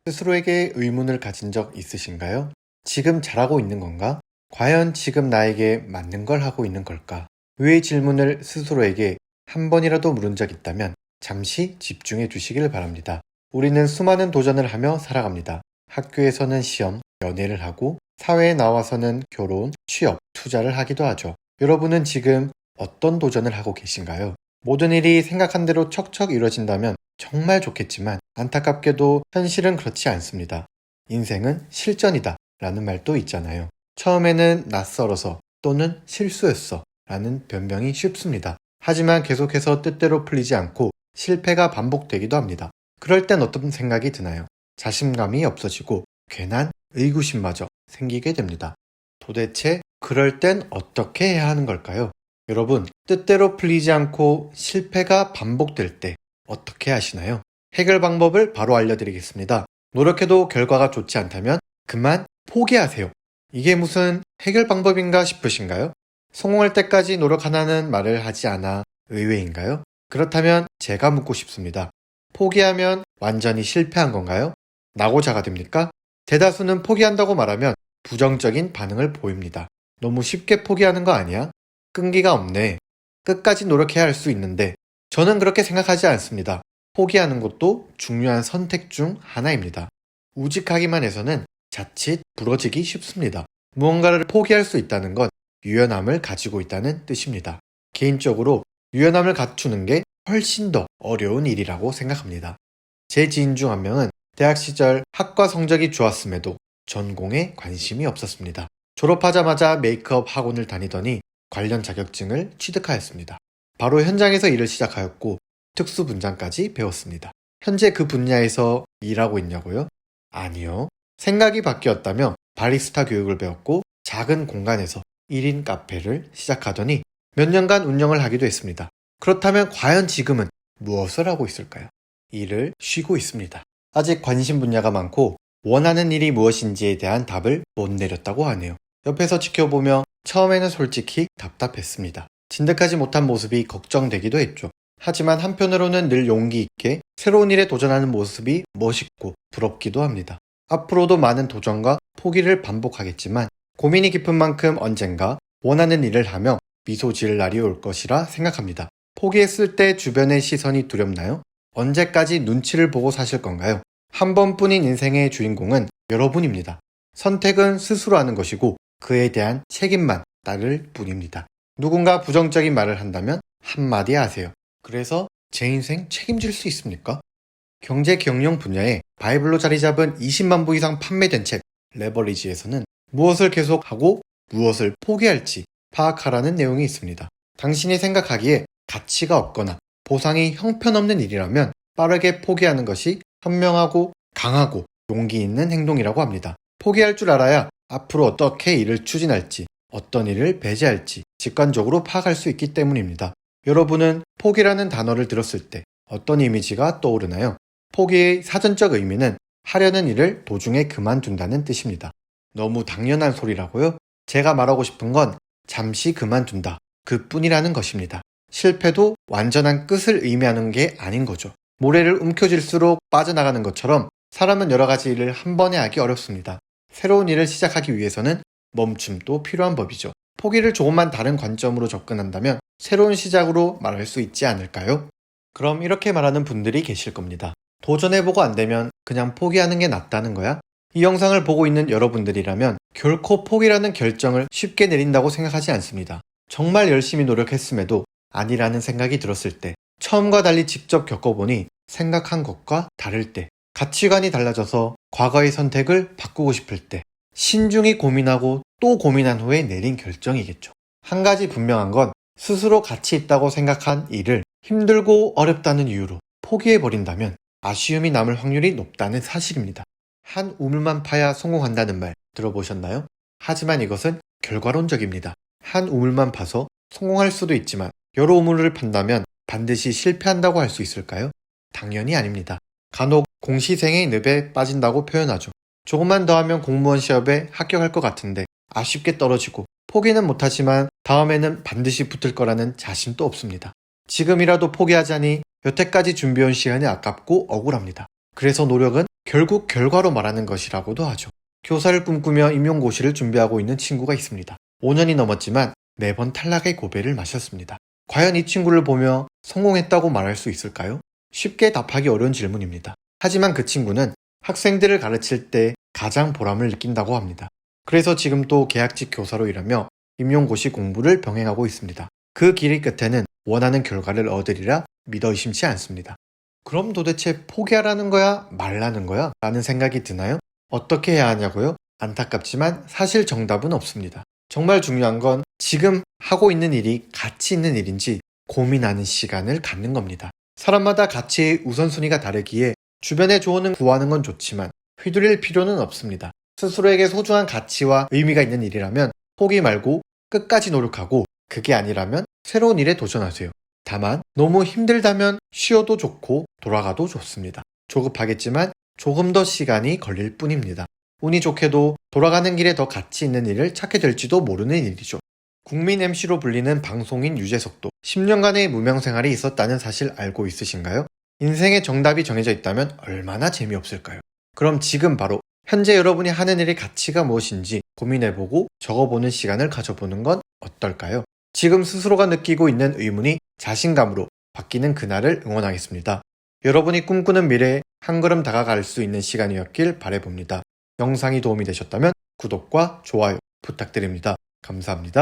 스스로에게 의문을 가진 적 있으신가요? 지금 잘하고 있는 건가? 과연 지금 나에게 맞는 걸 하고 있는 걸까? 의 질문을 스스로에게 한 번이라도 물은 적 있다면 잠시 집중해 주시길 바랍니다. 우리는 수많은 도전을 하며 살아갑니다. 학교에서는 시험, 연애를 하고 사회에 나와서는 결혼, 취업, 투자를 하기도 하죠. 여러분은 지금 어떤 도전을 하고 계신가요? 모든 일이 생각한 대로 척척 이루어진다면 정말 좋겠지만 안타깝게도 현실은 그렇지 않습니다. 인생은 실전이다 라는 말도 있잖아요. 처음에는 낯설어서 또는 실수였어 라는 변명이 쉽습니다. 하지만 계속해서 뜻대로 풀리지 않고 실패가 반복되기도 합니다. 그럴 땐 어떤 생각이 드나요? 자신감이 없어지고 괜한 의구심마저 생기게 됩니다. 도대체 그럴 땐 어떻게 해야 하는 걸까요? 여러분, 뜻대로 풀리지 않고 실패가 반복될 때 어떻게 하시나요? 해결 방법을 바로 알려드리겠습니다. 노력해도 결과가 좋지 않다면 그만 포기하세요. 이게 무슨 해결 방법인가 싶으신가요? 성공할 때까지 노력하라는 말을 하지 않아 의외인가요? 그렇다면 제가 묻고 싶습니다. 포기하면 완전히 실패한 건가요? 낙오자가 됩니까? 대다수는 포기한다고 말하면 부정적인 반응을 보입니다. 너무 쉽게 포기하는 거 아니야? 끈기가 없네. 끝까지 노력해야 할 수 있는데 저는 그렇게 생각하지 않습니다. 포기하는 것도 중요한 선택 중 하나입니다. 우직하기만 해서는 자칫 부러지기 쉽습니다. 무언가를 포기할 수 있다는 건 유연함을 가지고 있다는 뜻입니다. 개인적으로 유연함을 갖추는 게 훨씬 더 어려운 일이라고 생각합니다. 제 지인 중 한 명은 대학 시절 학과 성적이 좋았음에도 전공에 관심이 없었습니다. 졸업하자마자 메이크업 학원을 다니더니 관련 자격증을 취득하였습니다. 바로 현장에서 일을 시작하였고 특수 분장까지 배웠습니다. 현재 그 분야에서 일하고 있냐고요? 아니요. 생각이 바뀌었다며 바리스타 교육을 배웠고 작은 공간에서 1인 카페를 시작하더니 몇 년간 운영을 하기도 했습니다. 그렇다면 과연 지금은 무엇을 하고 있을까요? 일을 쉬고 있습니다. 아직 관심 분야가 많고 원하는 일이 무엇인지에 대한 답을 못 내렸다고 하네요. 옆에서 지켜보며 처음에는 솔직히 답답했습니다. 진득하지 못한 모습이 걱정되기도 했죠. 하지만 한편으로는 늘 용기 있게 새로운 일에 도전하는 모습이 멋있고 부럽기도 합니다. 앞으로도 많은 도전과 포기를 반복하겠지만 고민이 깊은 만큼 언젠가 원하는 일을 하며 미소 지을 날이 올 것이라 생각합니다. 포기했을 때 주변의 시선이 두렵나요? 언제까지 눈치를 보고 사실 건가요? 한 번뿐인 인생의 주인공은 여러분입니다. 선택은 스스로 하는 것이고 그에 대한 책임만 따를 뿐입니다. 누군가 부정적인 말을 한다면 한마디 하세요. 그래서 제 인생 책임질 수 있습니까? 경제 경영 분야에 바이블로 자리 잡은 20만 부 이상 판매된 책 레버리지에서는 무엇을 계속하고 무엇을 포기할지 파악하라는 내용이 있습니다. 당신이 생각하기에 가치가 없거나 보상이 형편없는 일이라면 빠르게 포기하는 것이 현명하고 강하고 용기 있는 행동이라고 합니다. 포기할 줄 알아야 앞으로 어떻게 일을 추진할지, 어떤 일을 배제할지 직관적으로 파악할 수 있기 때문입니다. 여러분은 포기라는 단어를 들었을 때 어떤 이미지가 떠오르나요? 포기의 사전적 의미는 하려는 일을 도중에 그만둔다는 뜻입니다. 너무 당연한 소리라고요? 제가 말하고 싶은 건 잠시 그만둔다. 그뿐이라는 것입니다. 실패도 완전한 끝을 의미하는 게 아닌 거죠. 모래를 움켜쥘수록 빠져나가는 것처럼 사람은 여러 가지 일을 한 번에 하기 어렵습니다. 새로운 일을 시작하기 위해서는 멈춤도 필요한 법이죠. 포기를 조금만 다른 관점으로 접근한다면 새로운 시작으로 말할 수 있지 않을까요? 그럼 이렇게 말하는 분들이 계실 겁니다. 도전해보고 안 되면 그냥 포기하는 게 낫다는 거야? 이 영상을 보고 있는 여러분들이라면 결코 포기라는 결정을 쉽게 내린다고 생각하지 않습니다. 정말 열심히 노력했음에도 아니라는 생각이 들었을 때, 처음과 달리 직접 겪어보니 생각한 것과 다를 때, 가치관이 달라져서 과거의 선택을 바꾸고 싶을 때, 신중히 고민하고 또 고민한 후에 내린 결정이겠죠. 한 가지 분명한 건 스스로 가치 있다고 생각한 일을 힘들고 어렵다는 이유로 포기해버린다면 아쉬움이 남을 확률이 높다는 사실입니다. 한 우물만 파야 성공한다는 말 들어보셨나요? 하지만 이것은 결과론적입니다. 한 우물만 파서 성공할 수도 있지만 여러 우물을 판다면 반드시 실패한다고 할 수 있을까요? 당연히 아닙니다. 간혹 공시생의 늪에 빠진다고 표현하죠. 조금만 더 하면 공무원 시험에 합격할 것 같은데 아쉽게 떨어지고 포기는 못하지만 다음에는 반드시 붙을 거라는 자신도 없습니다. 지금이라도 포기하자니 여태까지 준비해온 시간이 아깝고 억울합니다. 그래서 노력은 결국 결과로 말하는 것이라고도 하죠. 교사를 꿈꾸며 임용고시를 준비하고 있는 친구가 있습니다. 5년이 넘었지만 매번 탈락의 고배를 마셨습니다. 과연 이 친구를 보며 성공했다고 말할 수 있을까요? 쉽게 답하기 어려운 질문입니다. 하지만 그 친구는 학생들을 가르칠 때 가장 보람을 느낀다고 합니다. 그래서 지금 또 계약직 교사로 일하며 임용고시 공부를 병행하고 있습니다. 그 길의 끝에는 원하는 결과를 얻으리라 믿어 의심치 않습니다. 그럼 도대체 포기하라는 거야? 말라는 거야? 라는 생각이 드나요? 어떻게 해야 하냐고요? 안타깝지만 사실 정답은 없습니다. 정말 중요한 건 지금 하고 있는 일이 가치 있는 일인지 고민하는 시간을 갖는 겁니다. 사람마다 가치의 우선순위가 다르기에 주변의 조언을 구하는 건 좋지만 휘둘릴 필요는 없습니다. 스스로에게 소중한 가치와 의미가 있는 일이라면 포기 말고 끝까지 노력하고, 그게 아니라면 새로운 일에 도전하세요. 다만 너무 힘들다면 쉬어도 좋고 돌아가도 좋습니다. 조급하겠지만 조금 더 시간이 걸릴 뿐입니다. 운이 좋게도 돌아가는 길에 더 가치 있는 일을 찾게 될지도 모르는 일이죠. 국민 MC로 불리는 방송인 유재석도 10년간의 무명 생활이 있었다는 사실 알고 있으신가요? 인생의 정답이 정해져 있다면 얼마나 재미없을까요? 그럼 지금 바로 현재 여러분이 하는 일의 가치가 무엇인지 고민해보고 적어보는 시간을 가져보는 건 어떨까요? 지금 스스로가 느끼고 있는 의문이 자신감으로 바뀌는 그날을 응원하겠습니다. 여러분이 꿈꾸는 미래에 한 걸음 다가갈 수 있는 시간이었길 바라봅니다. 영상이 도움이 되셨다면 구독과 좋아요 부탁드립니다. 감사합니다.